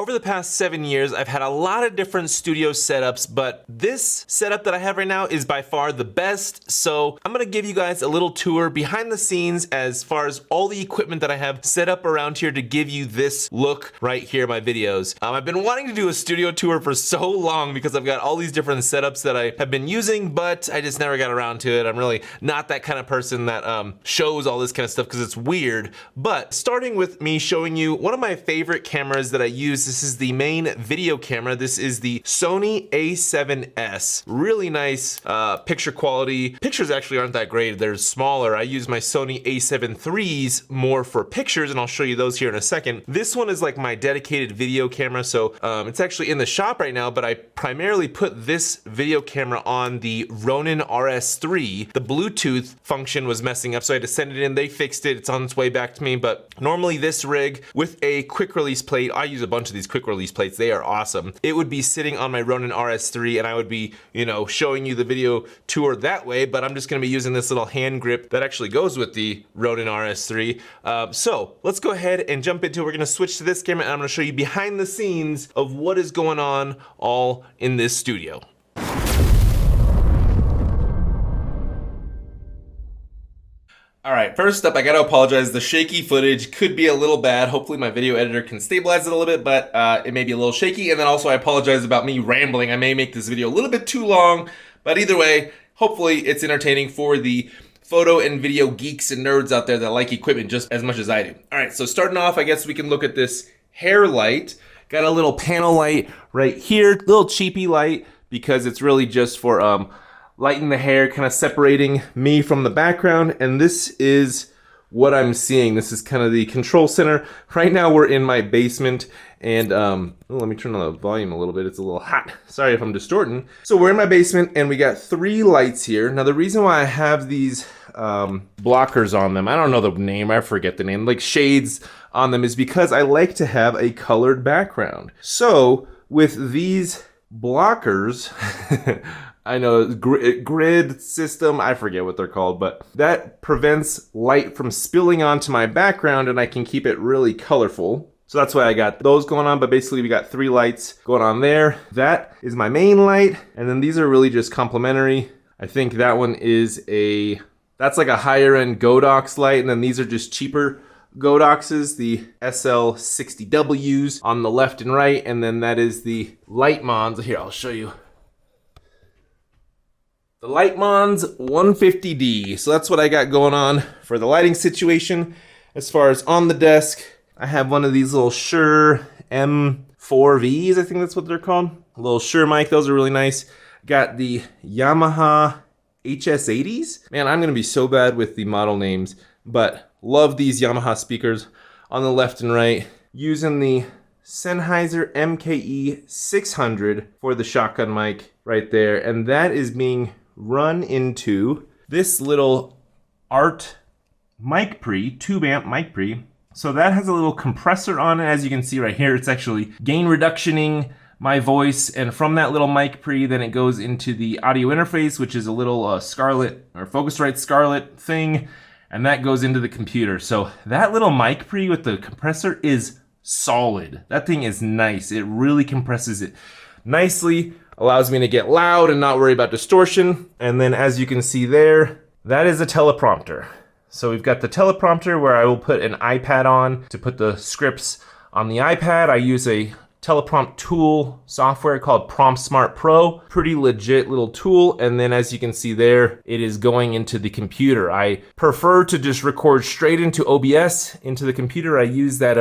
over the past 7 years, I've had a lot of different studio setups, but this setup that I have right now is by far the best. So I'm gonna give you guys a little tour behind the scenes as far as all the equipment that I have set up around here to give you this look right here in my videos. I've been wanting to do a studio tour for so long because I've got all these different setups that I have been using, but I just never got around to it. I'm really not that kind of person that shows all this kind of stuff because it's weird. But starting with me showing you one of my favorite cameras that I use. This is the main video camera. This is the Sony A7S. Really nice picture quality. Pictures actually aren't that great. They're smaller. I use my Sony A7 IIIs more for pictures, and I'll show you those here in a second. This one is like my dedicated video camera, so it's actually in the shop right now, but I primarily put this video camera on the Ronin RS3. The Bluetooth function was messing up, so I had to send it in. They fixed it. It's on its way back to me, but normally this rig with a quick release plate, I use a bunch of these quick release plates. They are awesome. It would be sitting on my Ronin RS3 and I would be, you know, showing you the video tour that way, but I'm just gonna be using this little hand grip that actually goes with the Ronin RS3. So let's go ahead and jump into it. We're gonna switch to this camera and I'm gonna show you behind the scenes of what is going on all in this studio. All right, first up, I gotta apologize. The shaky footage could be a little bad. Hopefully my video editor can stabilize it a little bit, but it may be a little shaky. And then also I apologize about me rambling. I may make this video a little bit too long, but either way, hopefully it's entertaining for the photo and video geeks and nerds out there that like equipment just as much as I do. All right, so starting off, I guess we can look at this hair light. Got a little panel light right here, little cheapy light because it's really just for lighting the hair, kind of separating me from the background. And this is what I'm seeing. This is kind of the control center. Right now we're in my basement and let me turn on the volume a little bit. It's a little hot. Sorry if I'm distorting. So we're in my basement and we got 3 lights here. Now the reason why I have these blockers on them, I don't know the name, I forget the name, like shades on them, is because I like to have a colored background. So with these blockers, I know grid system, I forget what they're called, but that prevents light from spilling onto my background and I can keep it really colorful. So that's why I got those going on, but basically we got 3 lights going on there. That is my main light, and then these are really just complementary. I think that one is that's like a higher end Godox light, and then these are just cheaper Godoxes, the SL60Ws on the left and right, and then that is the Lightmons. Here, I'll show you. The Lightmons 150D. So that's what I got going on for the lighting situation. As far as on the desk, I have one of these little Shure M4Vs, I think that's what they're called. A little Shure mic, those are really nice. Got the Yamaha HS80s. Man, I'm gonna be so bad with the model names, but love these Yamaha speakers on the left and right. Using the Sennheiser MKE 600 for the shotgun mic right there, and that is being run into this little Art mic pre, tube amp mic pre. So that has a little compressor on it, as you can see right here. It's actually gain reductioning my voice, and from that little mic pre, then it goes into the audio interface, which is a little Scarlett or Focusrite Scarlett thing, and that goes into the computer. So that little mic pre with the compressor is solid. That thing is nice. It really compresses it nicely, allows me to get loud and not worry about distortion. And then as you can see there, that is a teleprompter. So we've got the teleprompter where I will put an iPad on to put the scripts on the iPad. I use a teleprompt tool software called Prompt Smart Pro. Pretty legit little tool. And then as you can see there, it is going into the computer. I prefer to just record straight into OBS into the computer. I use that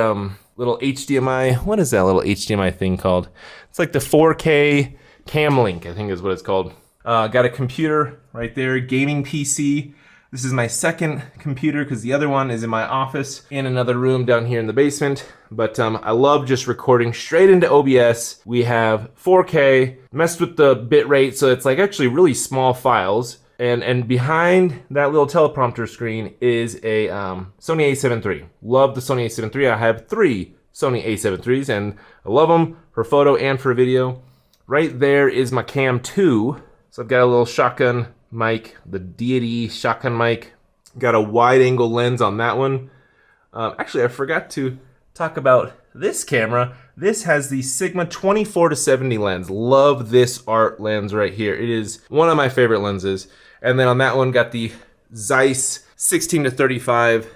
little HDMI, what is that little HDMI thing called? It's like the 4K Cam Link, I think is what it's called. Got a computer right there, gaming PC. This is my second computer because the other one is in my office in another room down here in the basement. But I love just recording straight into OBS. We have 4K, messed with the bit rate, so it's like actually really small files. And behind that little teleprompter screen is a Sony a7 III. Love the Sony a7 III. I have 3 Sony a7 IIIs and I love them for photo and for video. Right there is my Cam 2. So I've got a little shotgun mic, the Deity shotgun mic. Got a wide angle lens on that one. Actually, I forgot to talk about this camera, this has the Sigma 24-70 lens. Love this art lens right here. It is one of my favorite lenses. And then on that one, got the Zeiss 16-35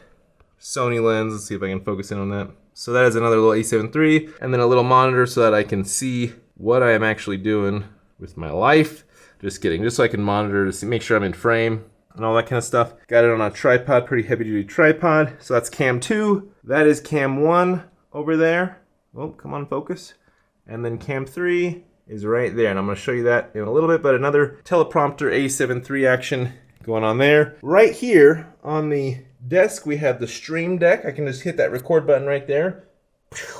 Sony lens. Let's see if I can focus in on that. So that is another little A7 III, and then a little monitor so that I can see what I am actually doing with my life. Just kidding, just so I can monitor to see, make sure I'm in frame and all that kind of stuff. Got it on a tripod, pretty heavy duty tripod. So that's cam 2. That is cam 1 over there. Oh, come on, focus. And then cam 3 is right there. And I'm gonna show you that in a little bit, but another teleprompter A7 III action going on there. Right here on the desk, we have the Stream Deck. I can just hit that record button right there,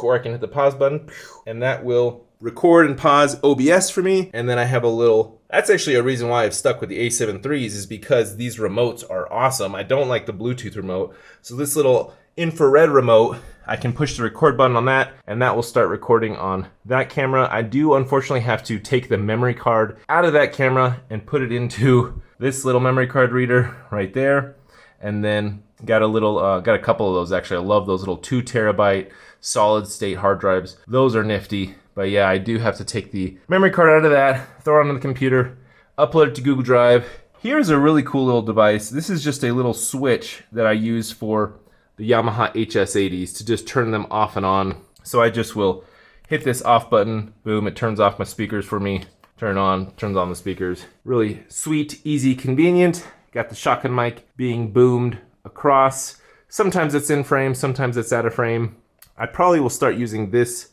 or I can hit the pause button, and that will record and pause OBS for me. And then I have a little, that's actually a reason why I've stuck with the A7 IIIs, is because these remotes are awesome. I don't like the Bluetooth remote. So this little infrared remote, I can push the record button on that, and that will start recording on that camera. I do unfortunately have to take the memory card out of that camera and put it into this little memory card reader right there. And then got a little, got a couple of those actually. I love those little 2 terabyte solid state hard drives. Those are nifty. But yeah, I do have to take the memory card out of that, throw it onto the computer, upload it to Google Drive. Here's a really cool little device. This is just a little switch that I use for the Yamaha HS80s to just turn them off and on. So I just will hit this off button, boom, it turns off my speakers for me, turn on, turns on the speakers. Really sweet, easy, convenient. Got the shotgun mic being boomed across. Sometimes it's in frame, sometimes it's out of frame. I probably will start using this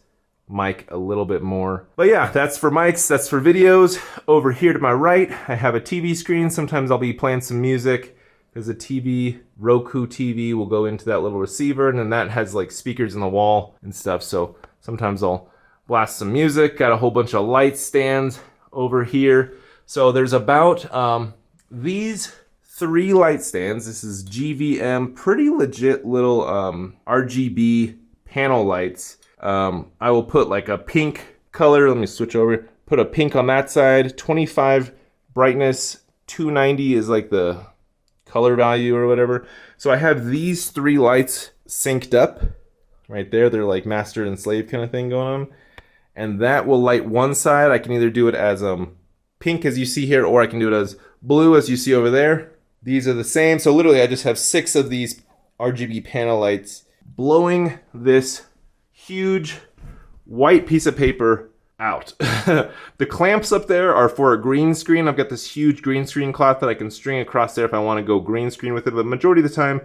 mic a little bit more. But yeah, that's for mics, that's for videos. Over here to my right, I have a TV screen. Sometimes I'll be playing some music because a TV, Roku TV will go into that little receiver, and then that has like speakers in the wall and stuff. So sometimes I'll blast some music. Got a whole bunch of light stands over here. So there's about these 3 light stands. This is GVM, pretty legit little RGB panel lights. I will put like a pink color. Let me switch over. Put a pink on that side. 25 brightness. 290 is like the color value or whatever. So I have these 3 lights synced up right there. They're like master and slave kind of thing going on. And that will light one side. I can either do it as pink as you see here, or I can do it as blue as you see over there. These are the same. So literally I just have 6 of these RGB panel lights blowing this huge white piece of paper out. The clamps up there are for a green screen. I've got this huge green screen cloth that I can string across there if I want to go green screen with it. But majority of the time,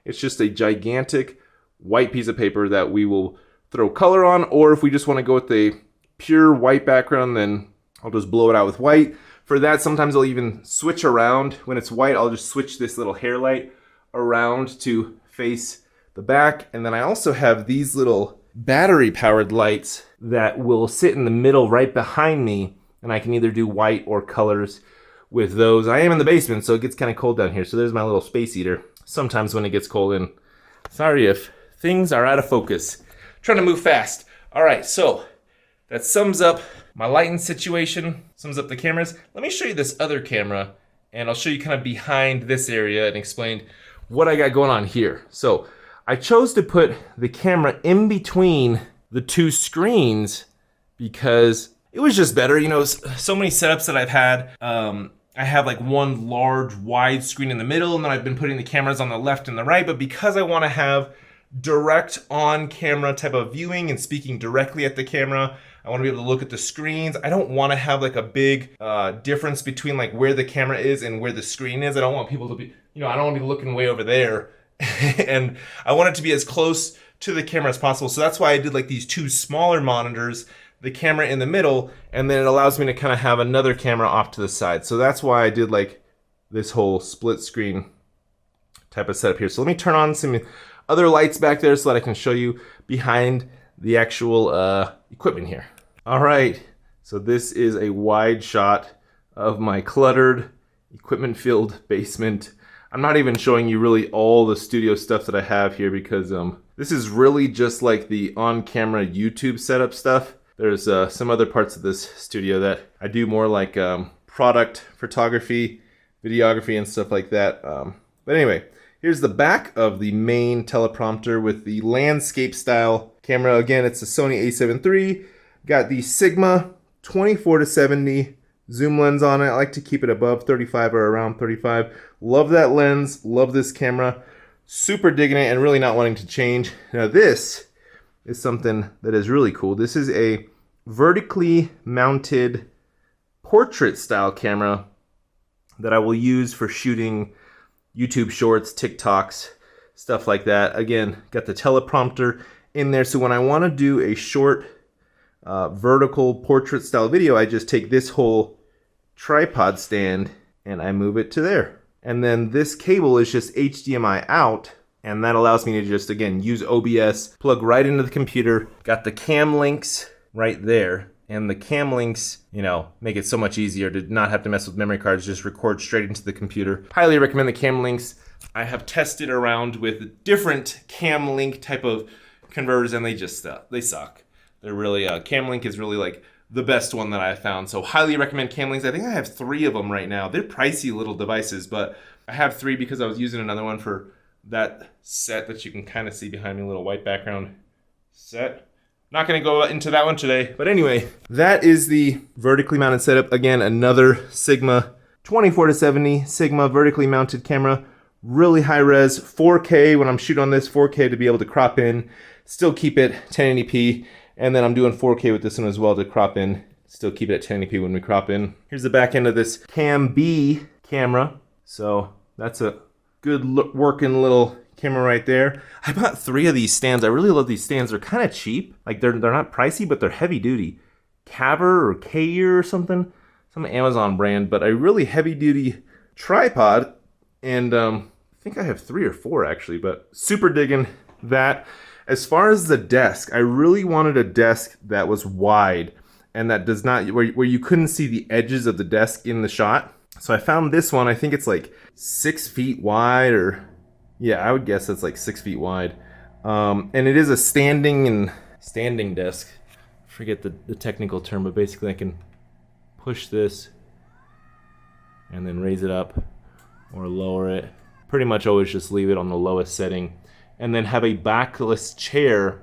it's just a gigantic white piece of paper that we will throw color on. Or if we just want to go with a pure white background, then I'll just blow it out with white. For that, sometimes I'll even switch around. When it's white, I'll just switch this little hair light around to face the back. And then I also have these little battery powered lights that will sit in the middle right behind me, and I can either do white or colors with those. I am in the basement, so it gets kind of cold down here. So there's my little space heater. Sometimes when it gets cold, and sorry if things are out of focus. Trying to move fast. All right, so that sums up my lighting situation, sums up the cameras. Let me show you this other camera, and I'll show you kind of behind this area and explain what I got going on here. So I chose to put the camera in between the 2 screens because it was just better. You know, so many setups that I've had, I have like one large wide screen in the middle, and then I've been putting the cameras on the left and the right. But because I want to have direct on camera type of viewing and speaking directly at the camera, I want to be able to look at the screens. I don't want to have like a big difference between like where the camera is and where the screen is. I don't want people to be, you know, I don't want to be looking way over there. And I want it to be as close to the camera as possible. So that's why I did like these 2 smaller monitors, the camera in the middle, and then it allows me to kind of have another camera off to the side. So that's why I did like this whole split screen type of setup here. So let me turn on some other lights back there so that I can show you behind the actual equipment here. All right, so this is a wide shot of my cluttered, equipment-filled basement. I'm not even showing you really all the studio stuff that I have here because this is really just like the on-camera YouTube setup stuff. There's some other parts of this studio that I do more like product photography, videography, and stuff like that. But anyway, here's the back of the main teleprompter with the landscape style camera. Again, it's the Sony a7 III. Got the Sigma 24-70 zoom lens on it. I like to keep it above 35 or around 35. Love that lens. Love this camera. Super digging it and really not wanting to change. Now this is something that is really cool. This is a vertically mounted portrait style camera that I will use for shooting YouTube shorts, TikToks, stuff like that. Again, got the teleprompter in there. So when I want to do a short vertical portrait style video, I just take this whole tripod stand and I move it to there. And then this cable is just HDMI out, and that allows me to just, again, use OBS, plug right into the computer. Got the cam links right there. And the cam links, you know, make it so much easier to not have to mess with memory cards, just record straight into the computer. Highly recommend the cam links. I have tested around with different cam link type of converters and they suck. They're really, cam link is really like the best one that I found. So highly recommend cam links. I think I have 3 of them right now. They're pricey little devices, but I have 3 because I was using another one for that set that you can kind of see behind me, a little white background set. Not going to go into that one today, but anyway, that is the vertically mounted setup. Again, another Sigma 24-70 Sigma vertically mounted camera. Really high res, 4K when I'm shooting on this, 4K to be able to crop in, still keep it 1080p. And then I'm doing 4K with this one as well to crop in, still keep it at 1080p when we crop in. Here's the back end of this Cam B camera. So that's a good working little camera right there. I bought 3 of these stands. I really love these stands. They're kind of cheap. Like they're not pricey, but they're heavy duty. Caver or Kayer or something. Some Amazon brand, but a really heavy duty tripod. And I think I have 3 or 4 actually, but super digging that. As far as the desk, I really wanted a desk that was wide and that does not, where you couldn't see the edges of the desk in the shot. So I found this one. I think it's like 6 feet wide, or yeah, I would guess it's like 6 feet wide. And it is a standing desk. I forget the technical term, but basically I can push this and then raise it up or lower it. Pretty much always just leave it on the lowest setting. And then have a backless chair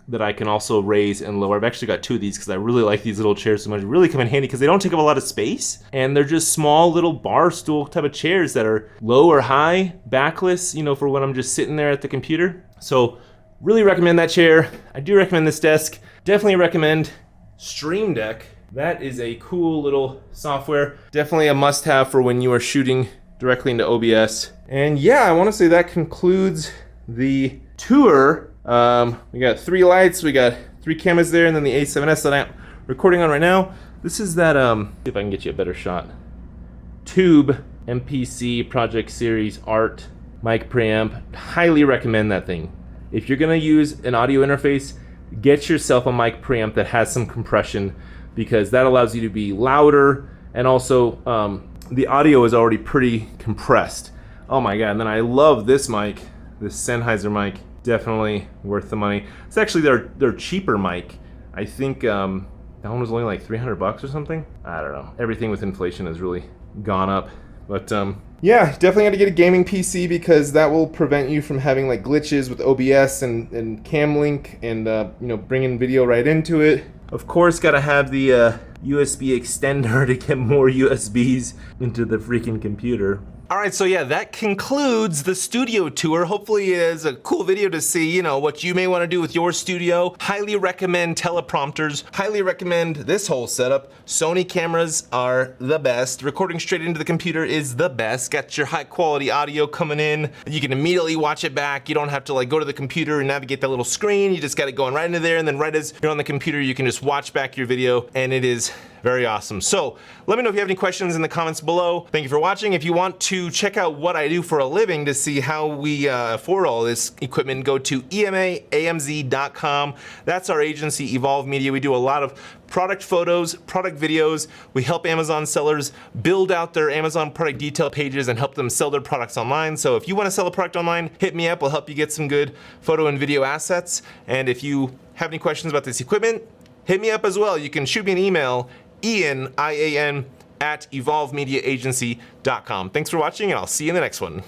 that I can also raise and lower. I've actually got 2 of these because I really like these little chairs so much. They really come in handy because they don't take up a lot of space. And they're just small little bar stool type of chairs that are low or high, backless, you know, for when I'm just sitting there at the computer. So really recommend that chair. I do recommend this desk. Definitely recommend Stream Deck. That is a cool little software. Definitely a must-have for when you are shooting directly into OBS. And yeah, I want to say that concludes the tour. We got 3 lights, we got 3 cameras there, and then the A7S that I'm recording on right now. This is that, see if I can get you a better shot. Tube MPC Project Series Art mic preamp. Highly recommend that thing. If you're gonna use an audio interface, get yourself a mic preamp that has some compression, because that allows you to be louder, and also the audio is already pretty compressed. Oh my god, and then I love this mic. This Sennheiser mic, definitely worth the money. It's actually their cheaper mic. I think that one was only like $300 or something. I don't know. Everything with inflation has really gone up. But yeah, definitely got to get a gaming PC because that will prevent you from having like glitches with OBS and Cam Link and you know, bringing video right into it. Of course, got to have the USB extender to get more USBs into the freaking computer. Alright, so yeah, that concludes the studio tour. Hopefully it is a cool video to see, you know, what you may want to do with your studio. Highly recommend teleprompters. Highly recommend this whole setup. Sony cameras are the best. Recording straight into the computer is the best. Got your high quality audio coming in. You can immediately watch it back. You don't have to like go to the computer and navigate that little screen. You just got it going right into there, and then right as you're on the computer, you can just watch back your video, and it is very awesome. So let me know if you have any questions in the comments below. Thank you for watching. If you want to check out what I do for a living to see how we afford all this equipment, go to emaamz.com. That's our agency, Evolve Media. We do a lot of product photos, product videos. We help Amazon sellers build out their Amazon product detail pages and help them sell their products online. So if you want to sell a product online, hit me up. We'll help you get some good photo and video assets. And if you have any questions about this equipment, hit me up as well. You can shoot me an email, Ian, I-A-N, @evolvemediaagency.com. Thanks for watching, and I'll see you in the next one.